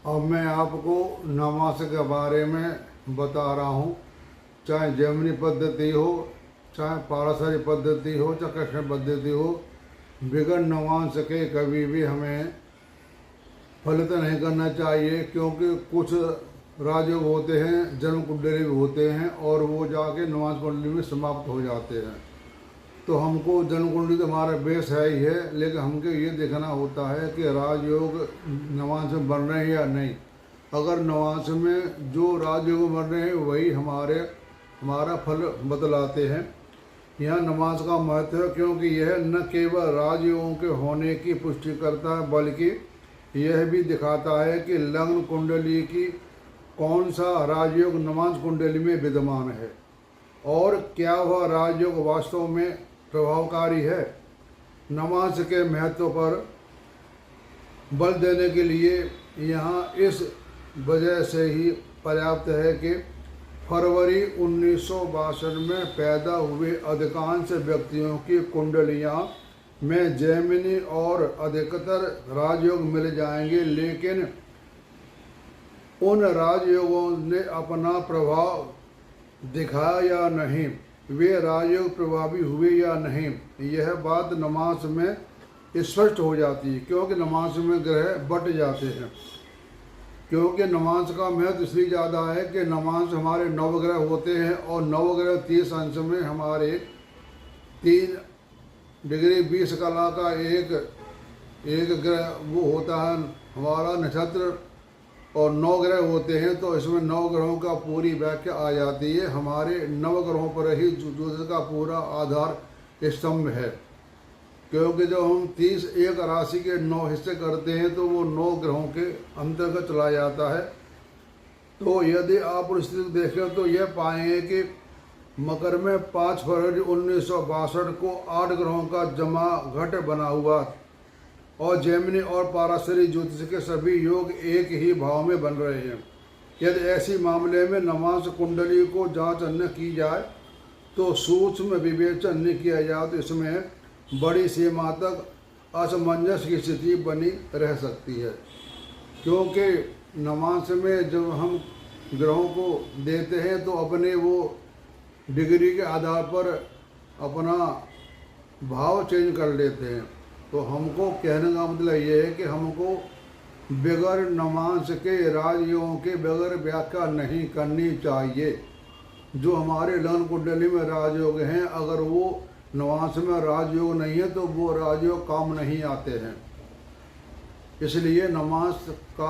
अब मैं आपको नमाज के बारे में बता रहा हूँ। चाहे जैमिनी पद्धति हो, चाहे पारसरी पद्धति हो, चाहे कृष्ण पद्धति हो, बिगड़ नमाज के कभी भी हमें फलित नहीं करना चाहिए। क्योंकि कुछ राजयोग होते हैं, जन्म कुंडली भी होते हैं और वो जाके नमाज कुंडली में समाप्त हो जाते हैं। तो हमको जन्म कुंडली तो हमारा बेस है ही है, लेकिन हमको ये देखना होता है कि राजयोग नमाज में बन रहे हैं या नहीं। अगर नमाज में जो राजयोग बन रहे हैं वही हमारा फल बतलाते हैं। यहाँ नमाज का महत्व है, क्योंकि यह न केवल राजयोगों के होने की पुष्टि करता है, बल्कि यह भी दिखाता है कि लग्न कुंडली की कौन सा राजयोग नमाज कुंडली में विद्यमान है और क्या वह राजयोग वास्तव में प्रभावकारी है। नमाज के महत्व पर बल देने के लिए यहाँ इस वजह से ही पर्याप्त है कि फरवरी 1962 में पैदा हुए अधिकांश व्यक्तियों की कुंडलियाँ में जैमिनी और अधिकतर राजयोग मिल जाएंगे, लेकिन उन राजयोगों ने अपना प्रभाव दिखाया या नहीं, वे राजयोग प्रभावी हुए या नहीं, यह बात नमाज में स्पष्ट हो जाती है। क्योंकि नमाज में ग्रह बट जाते हैं। क्योंकि नमाज का महत्व इसलिए ज़्यादा है कि नमाज हमारे नवग्रह होते हैं और नवग्रह 30 अंश में हमारे 3 डिग्री 20 कला का एक ग्रह वो होता है हमारा नक्षत्र, और 9 ग्रह होते हैं। तो इसमें 9 ग्रहों का पूरी व्याख्या आ जाती है। हमारे 9 ग्रहों पर ही ज्योतिष का पूरा आधार स्तंभ है। क्योंकि जब हम 30 एक राशि के 9 हिस्से करते हैं तो वो 9 ग्रहों के अंतर्गत चला जाता है। तो यदि आप स्थिति देखें तो यह पाएंगे कि मकर में 5 फरवरी 1962 को 8 ग्रहों का जमा घट बना हुआ और जैमिनी और पाराशरी ज्योतिष के सभी योग एक ही भाव में बन रहे हैं। यदि ऐसी मामले में नमाज कुंडली को जांच न की जाए तो सूक्ष्म विवेचन न किया जाए तो इसमें बड़ी सीमा तक असमंजस की स्थिति बनी रह सकती है। क्योंकि नमाज में जब हम ग्रहों को देते हैं तो अपने वो डिग्री के आधार पर अपना भाव चेंज कर लेते हैं। तो हमको कहने का मतलब ये है कि हमको बगैर नमाज के राजयोगों के बगैर व्याख्या नहीं करनी चाहिए। जो हमारे लग्न कुंडली में राजयोग हैं, अगर वो नमाज में राजयोग नहीं है तो वो राजयोग काम नहीं आते हैं। इसलिए नमाज का